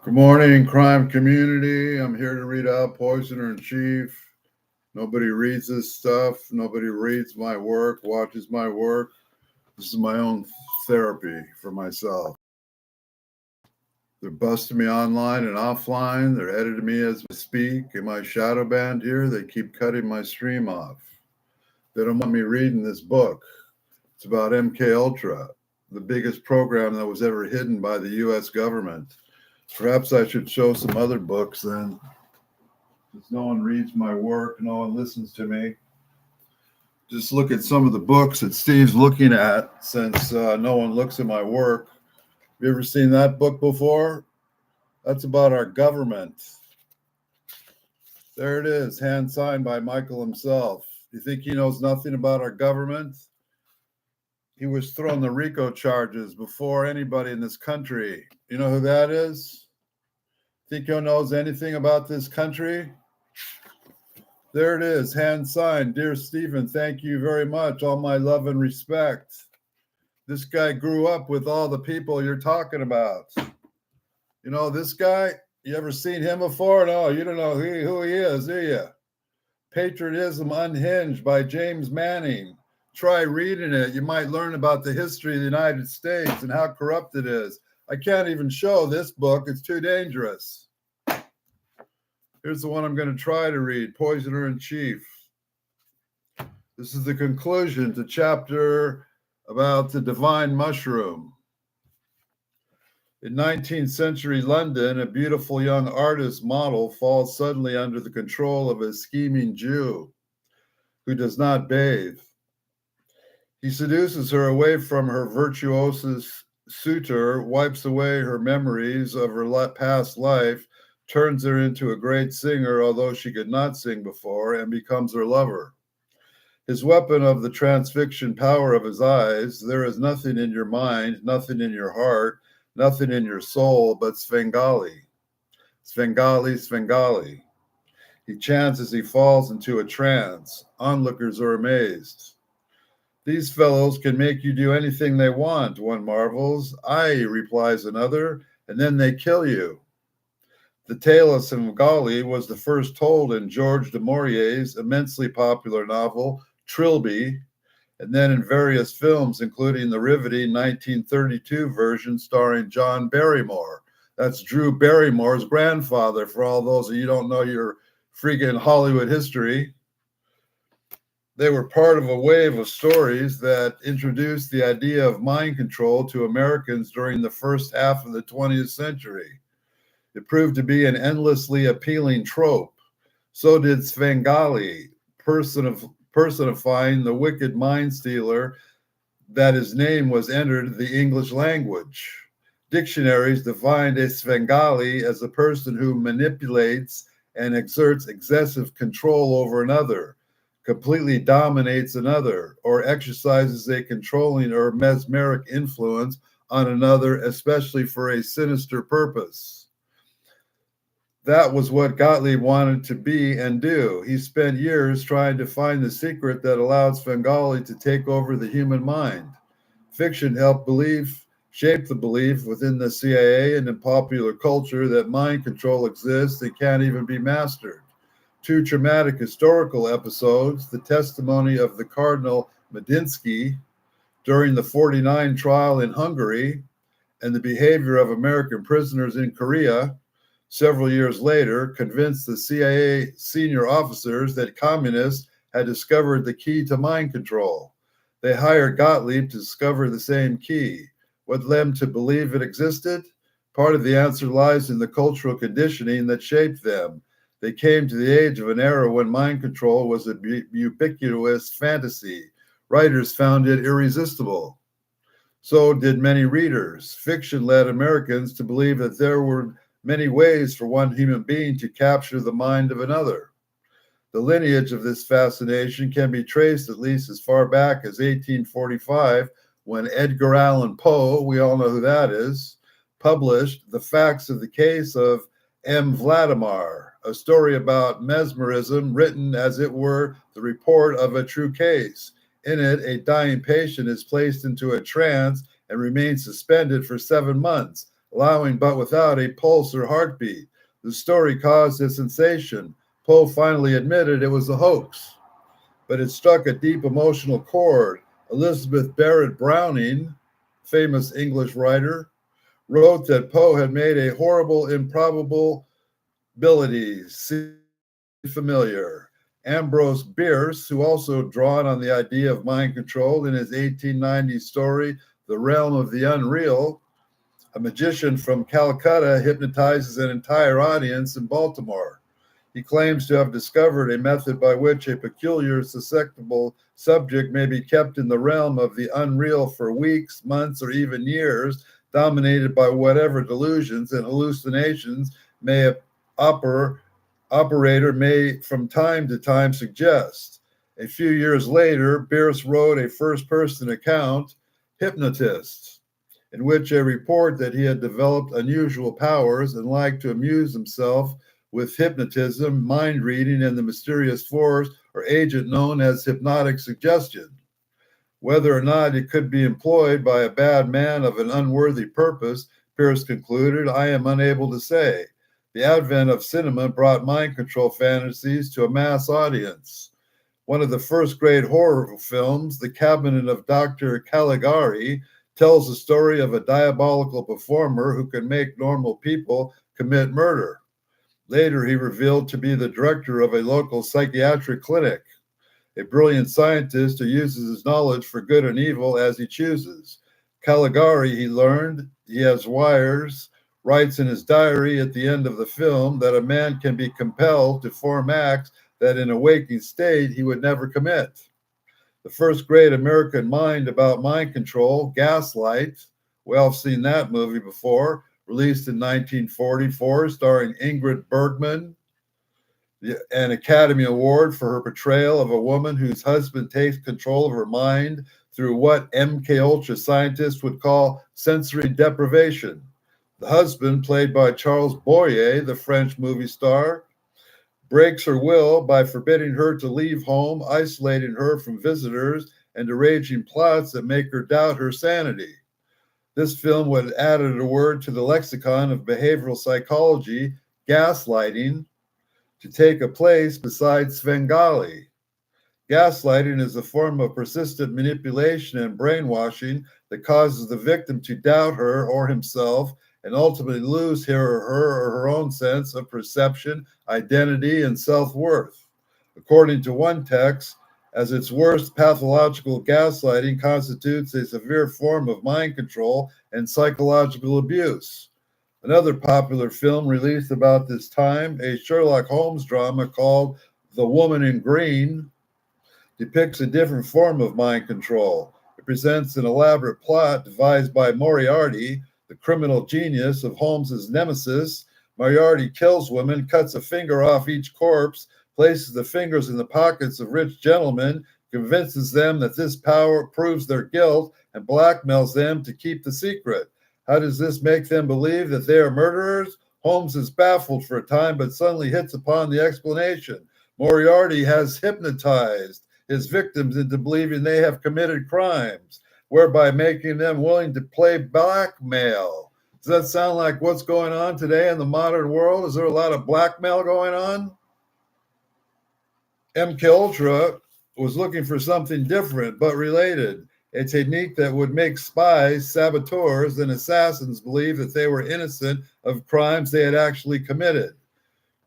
Good morning, crime community. I'm here to read out Poisoner in Chief. Nobody reads this stuff. Nobody reads my work, watches my work. This is my own therapy for myself. They're busting me online and offline. They're editing me as I speak. In my shadow band here, they keep cutting my stream off. They don't want me reading this book. It's about MK Ultra, the biggest program that was ever hidden by the US government. Perhaps I should show some other books then. Since no one reads my work, no one listens to me. Just look at some of the books that Steve's looking at since no one looks at my work. Have you ever seen that book before? That's about our government. There it is, hand signed by Michael himself. You think he knows nothing about our government? He was thrown the RICO charges before anybody in this country. You know who that is? Think he knows anything about this country? There it is, hand signed. Dear Stephen, thank you very much. All my love and respect. This guy grew up with all the people you're talking about. You know, this guy, you ever seen him before? No, you don't know who he is, do you? Patriotism Unhinged by James Manning. Try reading it. You might learn about the history of the United States and how corrupt it is. I can't even show this book. It's too dangerous. Here's the one I'm going to try to read, Poisoner in Chief. This is the conclusion to chapter about the divine mushroom. In 19th century London, a beautiful young artist model falls suddenly under the control of a scheming Jew who does not bathe. He seduces her away from her virtuosus suitor, wipes away her memories of her past life, turns her into a great singer, although she could not sing before, and becomes her lover. His weapon of the transfixion power of his eyes, there is nothing in your mind, nothing in your heart, nothing in your soul but Svengali. Svengali, Svengali. He chants as he falls into a trance. Onlookers are amazed. These fellows can make you do anything they want, one marvels. Aye, replies another, and then they kill you. The tale of Svengali was the first told in George du Maurier's immensely popular novel, Trilby, and then in various films, including the riveting 1932 version starring John Barrymore. That's Drew Barrymore's grandfather, for all those of you who don't know your freaking Hollywood history. They were part of a wave of stories that introduced the idea of mind control to Americans during the first half of the 20th century. It proved to be an endlessly appealing trope. So did Svengali, personifying the wicked mind stealer that his name was entered the English language. Dictionaries defined a Svengali as a person who manipulates and exerts excessive control over another, completely dominates another, or exercises a controlling or mesmeric influence on another, especially for a sinister purpose. That was what Gottlieb wanted to be and do. He spent years trying to find the secret that allowed Svengali to take over the human mind. Fiction helped shape the belief within the CIA and in popular culture that mind control exists and can't even be mastered. Two traumatic historical episodes, the testimony of the Cardinal Medinsky during the 49 trial in Hungary and the behavior of American prisoners in Korea several years later, convinced the CIA senior officers that communists had discovered the key to mind control. They hired Gottlieb to discover the same key. What led them to believe it existed? Part of the answer lies in the cultural conditioning that shaped them. They came to the age of an era when mind control was a ubiquitous fantasy. Writers found it irresistible. So did many readers. Fiction led Americans to believe that there were many ways for one human being to capture the mind of another. The lineage of this fascination can be traced at least as far back as 1845, when Edgar Allan Poe, we all know who that is, published The Facts of the Case of M. Vladimir, a story about mesmerism written as it were the report of a true case. In it, a dying patient is placed into a trance and remains suspended for 7 months. allowing but without a pulse or heartbeat. The story caused a sensation. Poe finally admitted it was a hoax, but it struck a deep emotional chord. Elizabeth Barrett Browning, famous English writer, wrote that Poe had made a horrible improbability seem familiar. Ambrose Bierce, who also drawn on the idea of mind control in his 1890 story, The Realm of the Unreal, a magician from Calcutta hypnotizes an entire audience in Baltimore. He claims to have discovered a method by which a peculiar, susceptible subject may be kept in the realm of the unreal for weeks, months, or even years, dominated by whatever delusions and hallucinations may operator may from time to time suggest. A few years later, Bierce wrote a first-person account, Hypnotist, in which a report that he had developed unusual powers and liked to amuse himself with hypnotism, mind reading, and the mysterious force or agent known as hypnotic suggestion. Whether or not it could be employed by a bad man of an unworthy purpose, Pierce concluded, I am unable to say. The advent of cinema brought mind control fantasies to a mass audience. One of the first great horror films, The Cabinet of Dr. Caligari, tells the story of a diabolical performer who can make normal people commit murder. Later, he revealed to be the director of a local psychiatric clinic, a brilliant scientist who uses his knowledge for good and evil as he chooses. Caligari, he learned, he has wires, writes in his diary at the end of the film that a man can be compelled to form acts that in a waking state he would never commit. The first great American mind about mind control, Gaslight, we all have seen that movie before, released in 1944, starring Ingrid Bergman, an Academy Award for her portrayal of a woman whose husband takes control of her mind through what MK Ultra scientists would call sensory deprivation. The husband, played by Charles Boyer, the French movie star, breaks her will by forbidding her to leave home, isolating her from visitors, and arranging plots that make her doubt her sanity. This film would add a word to the lexicon of behavioral psychology, gaslighting, to take a place beside Svengali. Gaslighting is a form of persistent manipulation and brainwashing that causes the victim to doubt her or himself and ultimately lose her own sense of perception, identity, and self-worth. According to one text, as its worst, pathological gaslighting constitutes a severe form of mind control and psychological abuse. Another popular film released about this time, a Sherlock Holmes drama called The Woman in Green, depicts a different form of mind control. It presents an elaborate plot devised by Moriarty, the criminal genius of Holmes's nemesis. Moriarty kills women, cuts a finger off each corpse, places the fingers in the pockets of rich gentlemen, convinces them that this power proves their guilt, and blackmails them to keep the secret. How does this make them believe that they are murderers? Holmes is baffled for a time, but suddenly hits upon the explanation. Moriarty has hypnotized his victims into believing they have committed crimes, whereby making them willing to play blackmail. Does that sound like what's going on today in the modern world? Is there a lot of blackmail going on? MK Ultra was looking for something different but related, a technique that would make spies, saboteurs, and assassins believe that they were innocent of crimes they had actually committed.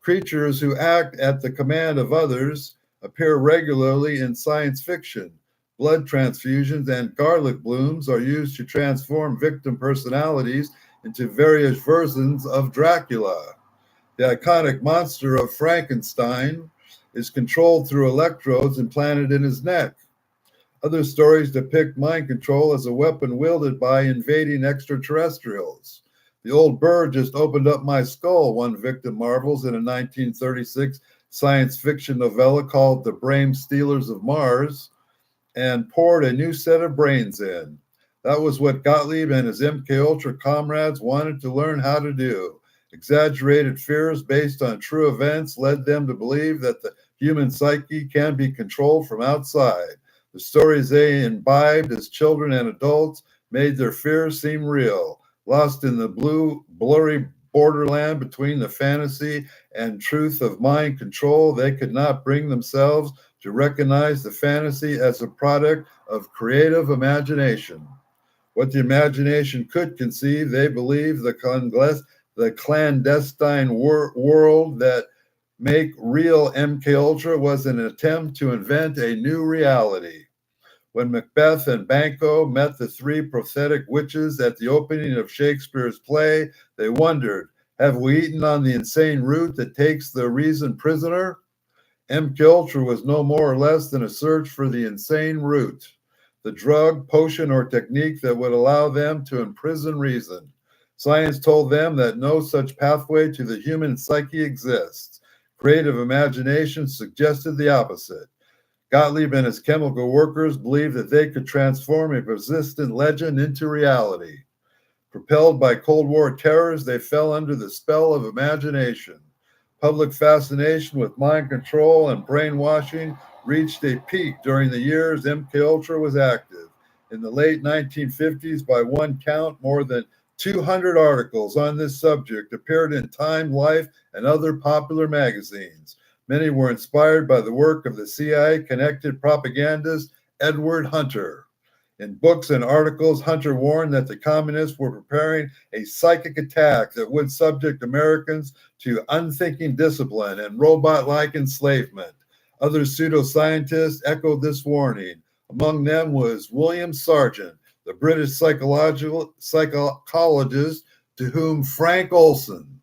Creatures who act at the command of others appear regularly in science fiction. Blood transfusions and garlic blooms are used to transform victim personalities into various versions of Dracula. The iconic monster of Frankenstein is controlled through electrodes implanted in his neck. Other stories depict mind control as a weapon wielded by invading extraterrestrials. The old bird just opened up my skull, one victim marvels in a 1936 science fiction novella called The Brain Stealers of Mars, and poured a new set of brains in. That was what Gottlieb and his MK Ultra comrades wanted to learn how to do. Exaggerated fears based on true events led them to believe that the human psyche can be controlled from outside. The stories they imbibed as children and adults made their fears seem real. lost in the blurry borderland between the fantasy and truth of mind control. They could not bring themselves to recognize the fantasy as a product of creative imagination. What the imagination could conceive, they believed the clandestine world that make real MK Ultra was an attempt to invent a new reality. When Macbeth and Banquo met the three prophetic witches at the opening of Shakespeare's play, they wondered, have we eaten on the insane root that takes the reason prisoner? MK Ultra was no more or less than a search for the insane root, the drug, potion, or technique that would allow them to imprison reason. Science told them that no such pathway to the human psyche exists. Creative imagination suggested the opposite. Gottlieb and his chemical workers believed that they could transform a persistent legend into reality. Propelled by Cold War terrors, they fell under the spell of imagination. Public fascination with mind control and brainwashing reached a peak during the years MK Ultra was active. In the late 1950s, by one count, more than 200 articles on this subject appeared in Time, Life, and other popular magazines. Many were inspired by the work of the CIA-connected propagandist Edward Hunter. In books and articles, Hunter warned that the communists were preparing a psychic attack that would subject Americans to unthinking discipline and robot-like enslavement. Other pseudoscientists echoed this warning. Among them was William Sargent, the British psychologist to whom Frank Olson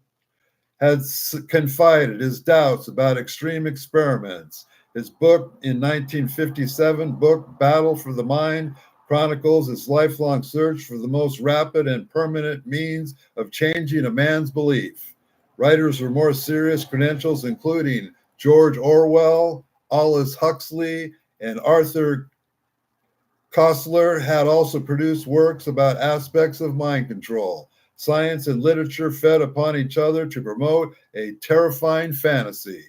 had confided his doubts about extreme experiments. His book in 1957, Battle for the Mind, chronicles his lifelong search for the most rapid and permanent means of changing a man's belief. Writers with more serious credentials, including George Orwell, Aldous Huxley, and Arthur Koestler, had also produced works about aspects of mind control. Science and literature fed upon each other to promote a terrifying fantasy.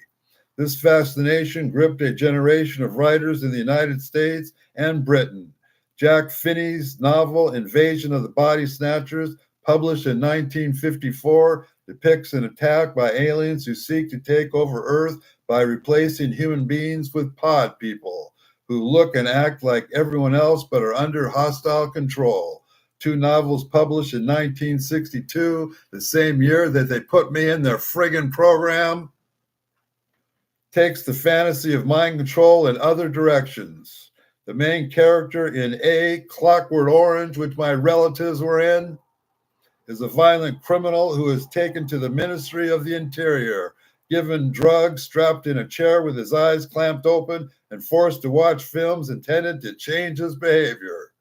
This fascination gripped a generation of writers in the United States and Britain. Jack Finney's novel Invasion of the Body Snatchers, published in 1954, depicts an attack by aliens who seek to take over Earth by replacing human beings with pod people who look and act like everyone else but are under hostile control. Two novels published in 1962, the same year that they put me in their friggin' program, takes the fantasy of mind control in other directions. The main character in Clockwork Orange, which my relatives were in, is a violent criminal who is taken to the Ministry of the Interior, given drugs, strapped in a chair with his eyes clamped open, and forced to watch films intended to change his behavior.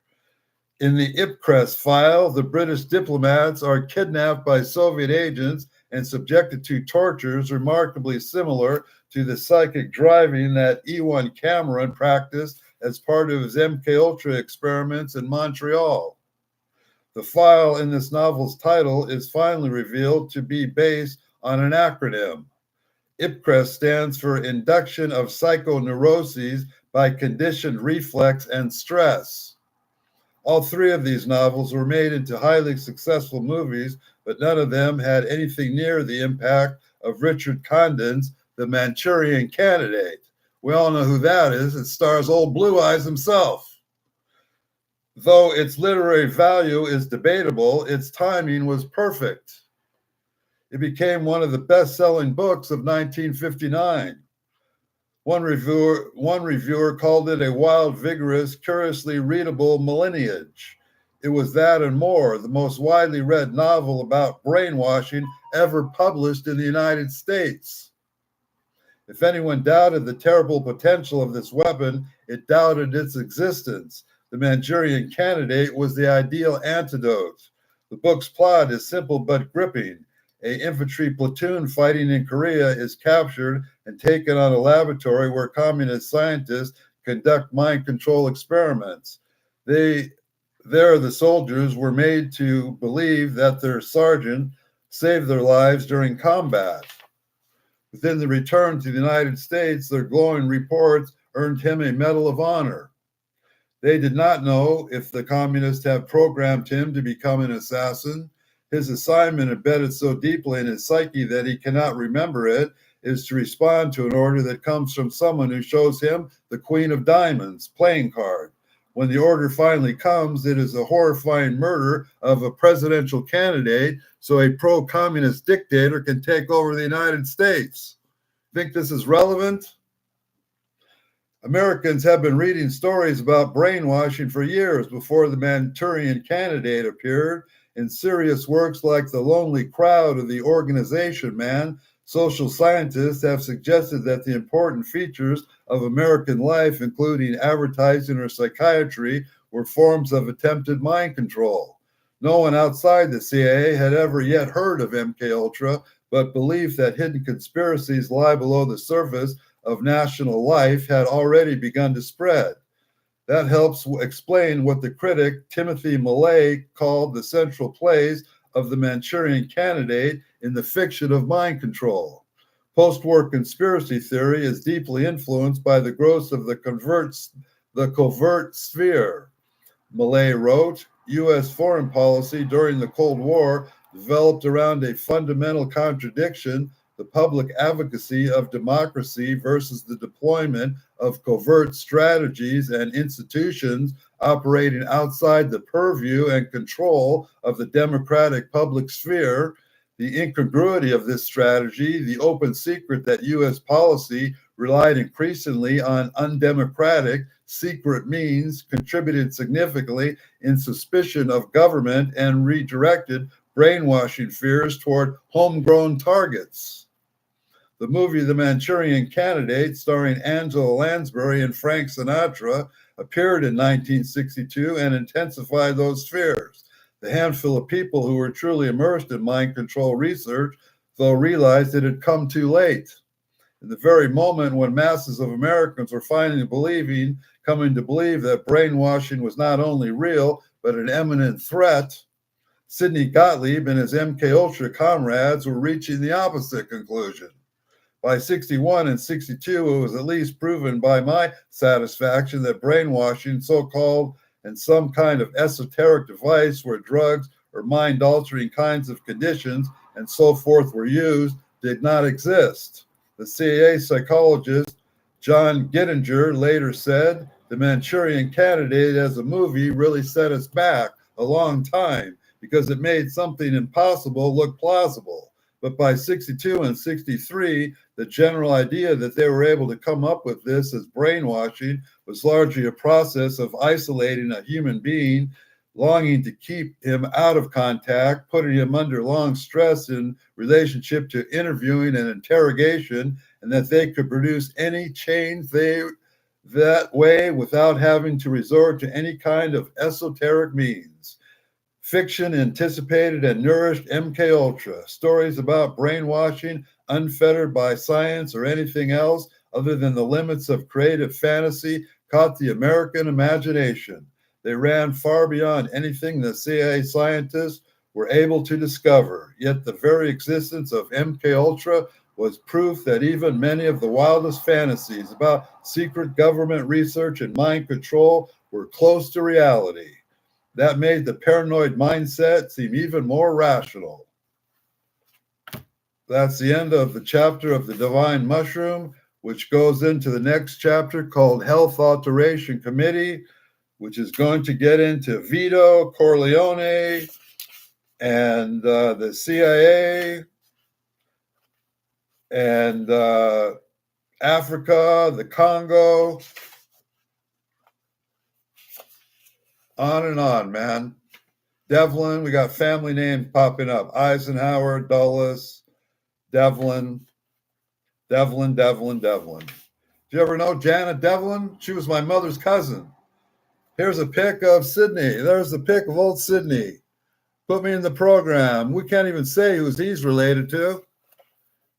In the Ipcrest file, the British diplomats are kidnapped by Soviet agents and subjected to tortures remarkably similar to the psychic driving that Ewan Cameron practiced as part of his MK Ultra experiments in Montreal. The file in this novel's title is finally revealed to be based on an acronym. Ipcrest stands for Induction of Psychoneuroses by Conditioned Reflex and Stress. All three of these novels were made into highly successful movies, but none of them had anything near the impact of Richard Condon's The Manchurian Candidate. We all know who that is. It stars old Blue Eyes himself. Though its literary value is debatable, its timing was perfect. It became one of the best-selling books of 1959. One reviewer called it a wild, vigorous, curiously readable millenniage. It was that and more, the most widely read novel about brainwashing ever published in the United States. If anyone doubted the terrible potential of this weapon, it doubted its existence. The Manchurian Candidate was the ideal antidote. The book's plot is simple but gripping. An infantry platoon fighting in Korea is captured and taken on a laboratory where communist scientists conduct mind control experiments. The soldiers were made to believe that their sergeant saved their lives during combat. Within the return to the United States, their glowing reports earned him a Medal of Honor. They did not know if the communists had programmed him to become an assassin. His assignment, embedded so deeply in his psyche that he cannot remember it, is to respond to an order that comes from someone who shows him the Queen of Diamonds playing card. When the order finally comes, it is a horrifying murder of a presidential candidate so a pro-communist dictator can take over the United States. Think this is relevant? Americans have been reading stories about brainwashing for years before the Manchurian Candidate appeared. In serious works like The Lonely Crowd or The Organization Man, social scientists have suggested that the important features of American life, including advertising or psychiatry, were forms of attempted mind control. No one outside the CIA had ever yet heard of MKUltra, but believed that hidden conspiracies lie below the surface of national life had already begun to spread. That helps explain what the critic Timothy Millay called the central plays of the Manchurian Candidate in the fiction of mind control. Post-war conspiracy theory is deeply influenced by the growth of the covert sphere. Millay wrote, U.S. foreign policy during the Cold War developed around a fundamental contradiction: the public advocacy of democracy versus the deployment of covert strategies and institutions operating outside the purview and control of the democratic public sphere. The incongruity of this strategy, the open secret that U.S. policy relied increasingly on undemocratic, secret means, contributed significantly in suspicion of government and redirected brainwashing fears toward homegrown targets. The movie The Manchurian Candidate, starring Angela Lansbury and Frank Sinatra, appeared in 1962 and intensified those fears. The handful of people who were truly immersed in mind control research, though, realized it had come too late. In the very moment when masses of Americans were finally coming to believe that brainwashing was not only real, but an imminent threat, Sidney Gottlieb and his MKUltra comrades were reaching the opposite conclusion. By 61 and 62, it was at least proven by my satisfaction that brainwashing, so-called, and some kind of esoteric device where drugs or mind-altering kinds of conditions and so forth were used, did not exist. The CIA psychologist John Gittinger later said, The Manchurian Candidate as a movie really set us back a long time because it made something impossible look plausible. But by 62 and 63, the general idea that they were able to come up with this as brainwashing was largely a process of isolating a human being, longing to keep him out of contact, putting him under long stress in relationship to interviewing and interrogation, and that they could produce any change that way without having to resort to any kind of esoteric means. Fiction anticipated and nourished MKUltra, stories about brainwashing unfettered by science or anything else other than the limits of creative fantasy caught the American imagination. They ran far beyond anything the CIA scientists were able to discover, yet the very existence of MKUltra was proof that even many of the wildest fantasies about secret government research and mind control were close to reality. That made the paranoid mindset seem even more rational. That's the end of the chapter of the Divine Mushroom, which goes into the next chapter called Health Alteration Committee, which is going to get into Vito Corleone and the CIA and Africa, the Congo, on and on, man. Devlin, we got family names popping up. Eisenhower, Dulles, Devlin. Did you ever know Janet Devlin? She was my mother's cousin. Here's a pic of Sydney. There's a pic of old Sydney. Put me in the program. We can't even say who he's related to.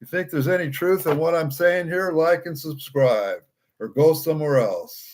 You think there's any truth in what I'm saying here? Like and subscribe, or go somewhere else.